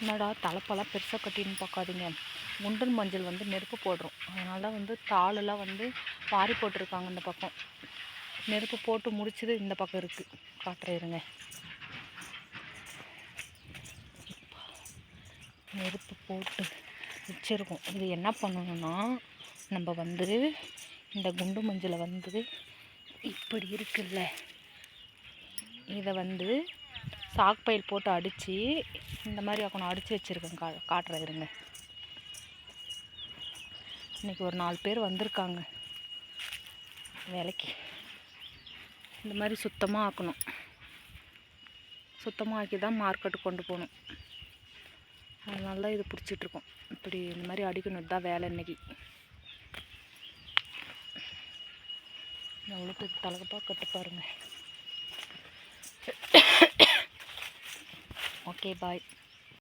என்னடா தலைப்பெல்லாம் பெருசாக கட்டின்னு பார்க்காதீங்க. குண்டல் மஞ்சள் வந்து நெருப்பு போடுறோம். அதனால் வந்து தாளெல்லாம் வந்து வாரி போட்டிருக்காங்க. இந்த பக்கம் நெருப்பு போட்டு முடிச்சது இந்த பக்கம் இருக்குது. காட்டுறேன் இருங்க. நெருப்பு போட்டு வச்சுருக்கோம். இது என்ன பண்ணணும்னா, நம்ம வந்து இந்த குண்டு மஞ்சளை வந்து இப்படி இருக்குல்ல, இதை வந்து சாக்பைல் போட்டு அடித்து இந்த மாதிரி ஆக்கணும். அடித்து வச்சுருக்கேன். காட்டுறேன் இருங்க. இன்றைக்கி ஒரு 4 பேர் வந்திருக்காங்க வேலைக்கு. இந்த மாதிரி சுத்தமாக ஆக்கணும். சுத்தமாக ஆக்கி தான் மார்க்கெட்டுக்கு கொண்டு போகணும். அதனால தான் இது பிடிச்சிட்ருக்கோம். இப்படி இந்த மாதிரி அடிக்கணும் தான் வேலை இன்றைக்கி. எவ்வளோ பேர் தலைப்பாக கட்டு பாருங்கள். ஓகே, பாய்.